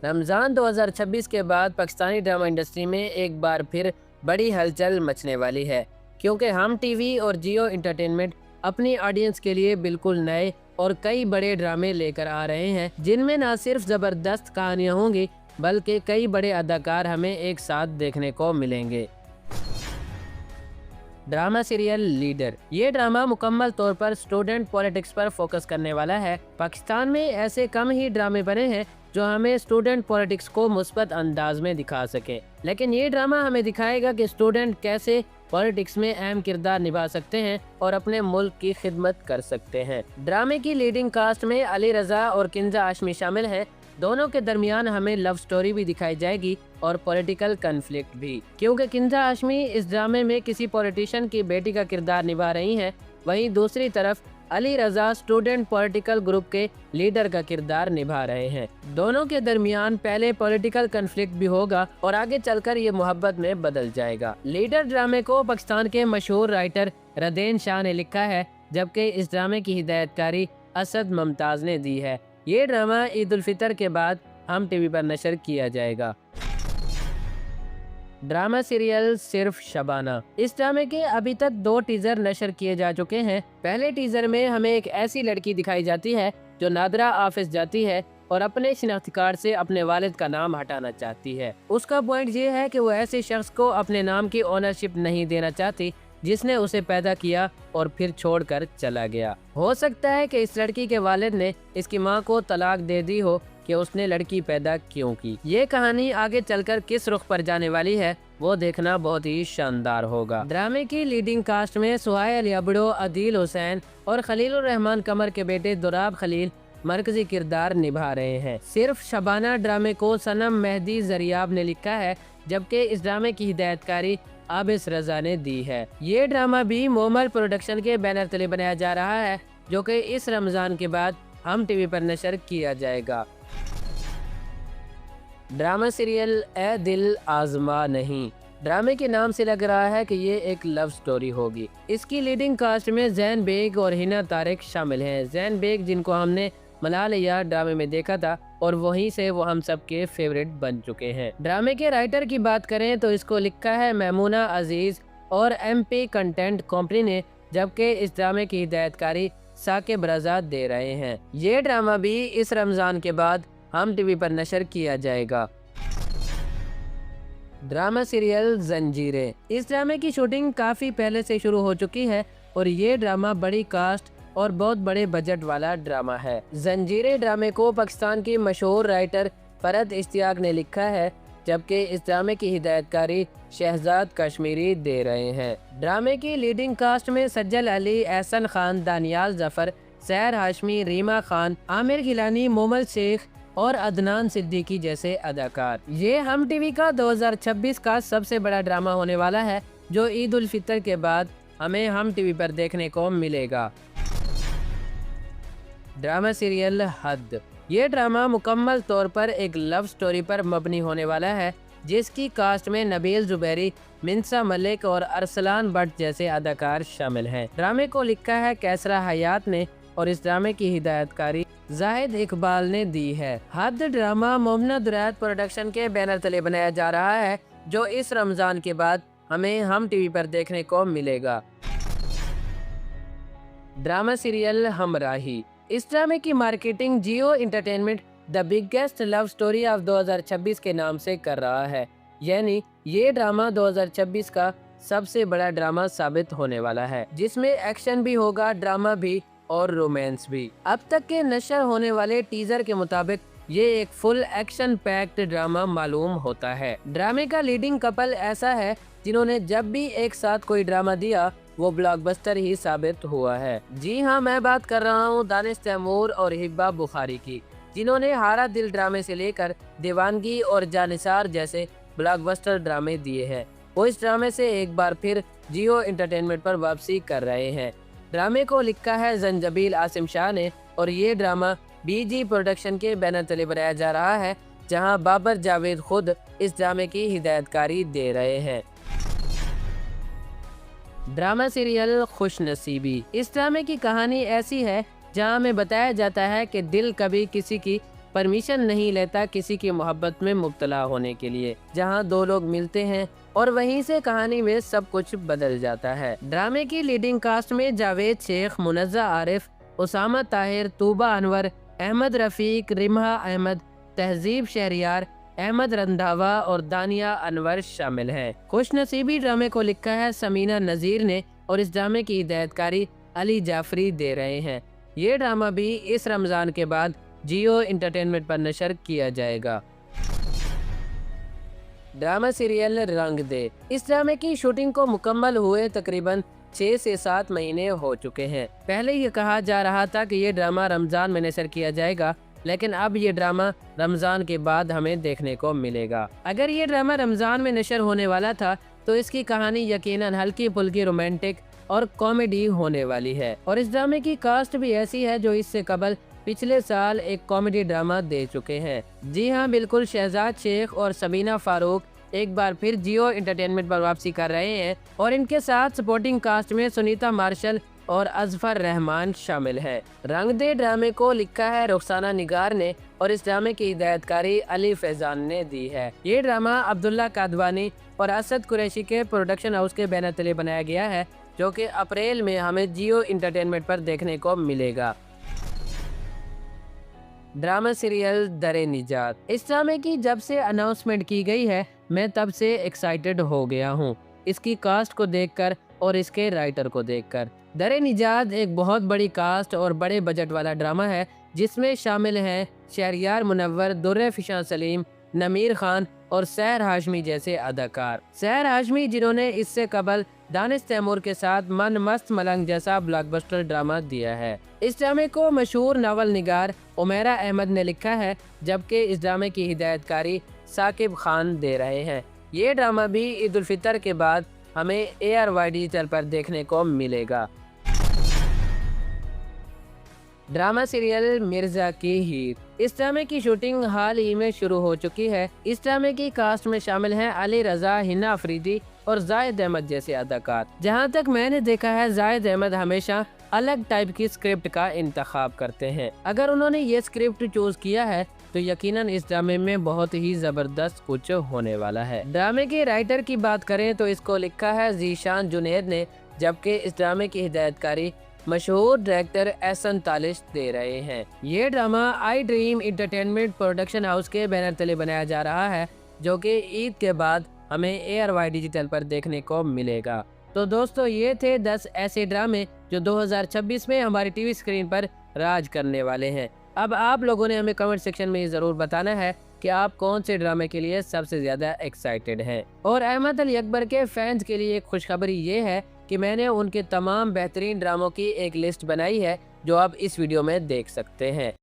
रमज़ान 2026 के बाद Pakistani drama industry में एक बार फिर बड़ी हलचल मचने वाली है, क्योंकि हम टीवी और जियो एंटरटेनमेंट अपनी ऑडियंस के लिए बिल्कुल नए और कई बड़े ड्रामे लेकर आ रहे हैं, जिनमें न सिर्फ ज़बरदस्त कहानियाँ होंगी बल्कि कई बड़े अदाकार हमें एक साथ देखने को मिलेंगे। Drama serial leader. ये ड्रामा मुकम्मल तौर पर स्टूडेंट पॉलिटिक्स पर फोकस करने वाला है। पाकिस्तान में ऐसे कम ही ड्रामे बने हैं जो हमें स्टूडेंट पॉलिटिक्स को मुस्बत अंदाज में दिखा सके, लेकिन ये ड्रामा हमें दिखाएगा कि स्टूडेंट कैसे पॉलिटिक्स में अहम किरदार निभा सकते हैं और अपने मुल्क की खिदमत कर सकते हैं। ड्रामे की लीडिंग कास्ट में अली रजा और किंजा हाशमी शामिल हैं। दोनों के दरमियान हमें लव स्टोरी भी दिखाई जाएगी और पॉलिटिकल कन्फ्लिक्ट भी, क्योंकि किंजा हाशमी इस ड्रामे में किसी पॉलिटिशियन की बेटी का किरदार निभा रही हैं। वहीं दूसरी तरफ अली रजा स्टूडेंट पॉलिटिकल ग्रुप के लीडर का किरदार निभा रहे हैं। दोनों के दरमियान पहले पॉलिटिकल कन्फ्लिक्ट भी होगा और आगे चलकर ये मोहब्बत में बदल जाएगा। लीडर ड्रामे को पाकिस्तान के मशहूर राइटर रदेन शाह ने लिखा है, जबकि इस ड्रामे की हिदायतकारी असद मुमताज ने दी है। ये ड्रामा ईद उल फितर के बाद हम टीवी पर नशर किया जाएगा। ड्रामा सीरियल सिर्फ शबाना। इस ड्रामे के अभी तक 2 टीजर नशर किए जा चुके हैं। पहले टीजर में हमें एक ऐसी लड़की दिखाई जाती है जो नादरा ऑफिस जाती है और अपने शिनाख्ती कार्ड से अपने वालिद का नाम हटाना चाहती है। उसका पॉइंट ये है कि वो ऐसे शख्स को अपने नाम की ओनरशिप नहीं देना चाहती जिसने उसे पैदा किया और फिर छोड़कर चला गया। हो सकता है कि इस लड़की के वालिद ने इसकी मां को तलाक दे दी हो कि उसने लड़की पैदा क्यों की। ये कहानी आगे चलकर किस रुख पर जाने वाली है वो देखना बहुत ही शानदार होगा। ड्रामे की लीडिंग कास्ट में सुहायल याबड़ो, अदील हुसैन और खलीलुर रहमान कमर के बेटे दुराब खलील मरकजी किरदार निभा रहे हैं। सिर्फ शबाना ड्रामे को सनम मेहदी जरियाब ने लिखा है, जबकि इस ड्रामे की हिदायतकारी आबिस रजा ने दी है। ये ड्रामा भी मोमल प्रोडक्शन के बैनर तले बनाया जा रहा है, जो कि इस रमजान के बाद हम टीवी पर नशर किया जाएगा। ड्रामा सीरियल ए दिल आजमा नहीं। ड्रामे के नाम से लग रहा है कि ये एक लव स्टोरी होगी। इसकी लीडिंग कास्ट में जैन बेग और हिना तारिक शामिल हैं। जैन बेग जिनको हमने मलालया ड्रामे में देखा था और वहीं से वो हम सबके फेवरेट बन चुके हैं। ड्रामे के राइटर की बात करें तो इसको लिखा है मैमूना अजीज और MP कंटेंट कंपनी ने, जबकि इस ड्रामे की हिदायतकारी साकिब रजा दे रहे हैं। ये ड्रामा भी इस रमजान के बाद हम टीवी पर नशर किया जाएगा। ड्रामा सीरियल जंजीरें। इस ड्रामे की शूटिंग काफ़ी पहले से शुरू हो चुकी है और ये ड्रामा बड़ी कास्ट और बहुत बड़े बजट वाला ड्रामा है। जंजीरें ड्रामे को पाकिस्तान की मशहूर राइटर फरहद इश्तियाक ने लिखा है, जबकि इस ड्रामे की हिदायतकारी शहजाद कश्मीरी दे रहे हैं। ड्रामे की लीडिंग कास्ट में सज्जल अली, एहसन खान, दानियाल जफर, सैर हाशमी, रीमा खान, आमिर गिलानी, मोहम्मद शेख और अदनान सिद्दीकी जैसे अदाकार। ये हम टीवी का 2026 का सबसे बड़ा ड्रामा होने वाला है, जो ईद उल फितर के बाद हमें हम टीवी पर देखने को मिलेगा। ड्रामा सीरियल हद। ये ड्रामा मुकम्मल तौर पर एक लव स्टोरी पर मबनी होने वाला है, जिसकी कास्ट में नबील जुबैरी, मिन्सा मलिक और अरसलान भट्ट जैसे अदाकार शामिल हैं। ड्रामे को लिखा है कैसरा हयात ने और इस ड्रामे की हिदायतकारी जाहिद इकबाल ने दी है। हद ड्रामा मोमना दुरैत प्रोडक्शन के बैनर तले बनाया जा रहा है, जो इस रमजान के बाद हमें हम टीवी पर देखने को मिलेगा। Drama serial Humrahi. इस ड्रामे की marketing Jio entertainment the biggest love story of 2026 के नाम से कर रहा है, यानी ये ड्रामा 2026 का सबसे बड़ा ड्रामा साबित होने वाला है, जिसमें एक्शन भी होगा, ड्रामा भी और रोमांस भी। अब तक के नशर होने वाले टीजर के मुताबिक ये एक फुल एक्शन पैक्ड ड्रामा मालूम होता है। ड्रामे का लीडिंग कपल ऐसा है जिन्होंने जब भी एक साथ कोई ड्रामा दिया वो ब्लॉकबस्टर ही साबित हुआ है। जी हाँ, मैं बात कर रहा हूँ दानिश तैमूर और हिब्बा बुखारी की, जिन्होंने हारा दिल ड्रामे से लेकर दीवानगी और जानिसार जैसे ब्लॉकबस्टर ड्रामे दिए हैं। वो इस ड्रामे से एक बार फिर जियो एंटरटेनमेंट पर वापसी कर रहे हैं। ड्रामे को लिखा है जंजबील आसिम शाह ने और ये ड्रामा BG प्रोडक्शन के बैनर तले बनाया जा रहा है, जहां बाबर जावेद खुद इस ड्रामे की हिदायतकारी दे रहे हैं। Drama serial Khushnaseebi. इस ड्रामे की कहानी ऐसी है जहां हमें बताया जाता है कि दिल कभी किसी की परमिशन नहीं लेता किसी की मोहब्बत में मुब्तला होने के लिए, जहां दो लोग मिलते हैं और वहीं से कहानी में सब कुछ बदल जाता है। ड्रामे की लीडिंग कास्ट में जावेद शेख, मुनज़्ज़ा आरिफ, उसामा ताहिर, तूबा अनवर, अहमद रफ़ीक, रिमहा अहमद, तहजीब शहरियार, अहमद रंधावा और दानिया अनवर शामिल हैं। खुशनसीबी ड्रामे को लिखा है समीना नज़ीर ने और इस ड्रामे की हिदायतकारी अली जाफरी दे रहे हैं। ये ड्रामा भी इस रमज़ान के बाद जियो एंटरटेनमेंट पर नशर किया जाएगा। ड्रामा सीरियल रंग दे। इस ड्रामे की शूटिंग को मुकम्मल हुए तकरीबन 6 से 7 महीने हो चुके हैं। पहले ये कहा जा रहा था कि ये ड्रामा रमज़ान में नशर किया जाएगा, लेकिन अब ये ड्रामा रमज़ान के बाद हमें देखने को मिलेगा। अगर ये ड्रामा रमज़ान में नशर होने वाला था तो इसकी कहानी यकीनन हल्की फुल्की रोमांटिक और कॉमेडी होने वाली है, और इस ड्रामे की कास्ट भी ऐसी है जो इससे कबल पिछले साल एक कॉमेडी ड्रामा दे चुके हैं। जी हाँ, बिल्कुल, शहजाद शेख और सबीना फारूक एक बार फिर जियो एंटरटेनमेंट पर वापसी कर रहे हैं और इनके साथ सपोर्टिंग कास्ट में सुनीता मार्शल और अजफर रहमान शामिल है। रंग दे ड्रामे को लिखा है रुखसाना निगार ने और इस ड्रामे की हिदायतकारी अली फैजान ने दी है। ये ड्रामा अब्दुल्ला कादवानी और असद कुरैशी के प्रोडक्शन हाउस के बैनर तले बनाया गया है, जो कि अप्रैल में हमें जियो एंटरटेनमेंट पर देखने को मिलेगा। ड्रामा सीरियल दरे निजात। इस ड्रामे की जब से अनाउंसमेंट की गई है मैं तब से एक्साइटेड हो गया हूँ, इसकी कास्ट को देखकर और इसके राइटर को देखकर। दरे निजात एक बहुत बड़ी कास्ट और बड़े बजट वाला ड्रामा है जिसमें शामिल हैं शहरियार मुनव्वर, दुर्रे फिशां सलीम, नमीर खान और सहर हाशमी जैसे अदाकार। सहर हाशमी जिन्होंने इससे कबल दानिश तैमूर के साथ मन मस्त मलंग जैसा ब्लॉकबस्टर ड्रामा दिया है। इस ड्रामे को मशहूर नावल निगार उमेरा अहमद ने लिखा है, जबकि इस ड्रामे की हिदायतकारी साकिब खान दे रहे हैं। ये ड्रामा भी ईद उल फितर के बाद हमें ARY डिजिटल पर देखने को मिलेगा। ड्रामा सीरियल मिर्जा की हीर। इस ड्रामे की शूटिंग हाल ही में शुरू हो चुकी है। इस ड्रामे की कास्ट में शामिल हैं अली रजा, हिना अफरीदी और जायद अहमद जैसे अदाकार। जहां तक मैंने देखा है, जायद अहमद हमेशा अलग टाइप की स्क्रिप्ट का इंतखाब करते हैं। अगर उन्होंने ये स्क्रिप्ट चूज किया है तो यकीनन इस ड्रामे में बहुत ही जबरदस्त कुछ होने वाला है। ड्रामे के राइटर की बात करें तो इसको लिखा है जीशान जुनैद ने, जबकि इस ड्रामे की हिदायतकारी मशहूर डायरेक्टर एहसन तालिश दे रहे हैं। ये drama I dream entertainment production house के बैनर तले बनाया जा रहा है, जो कि ईद के बाद हमें ARY डिजिटल पर देखने को मिलेगा। तो दोस्तों, ये थे 10 ऐसे ड्रामे जो 2026 में हमारी टीवी स्क्रीन पर राज करने वाले हैं। अब आप लोगों ने हमें कमेंट सेक्शन में ज़रूर बताना है कि आप कौन से ड्रामे के लिए सबसे ज़्यादा एक्साइटेड हैं। और अहमद अली अकबर के फैंस के लिए खुशखबरी ये है कि मैंने उनके तमाम बेहतरीन ड्रामों की एक लिस्ट बनाई है जो आप इस वीडियो में देख सकते हैं।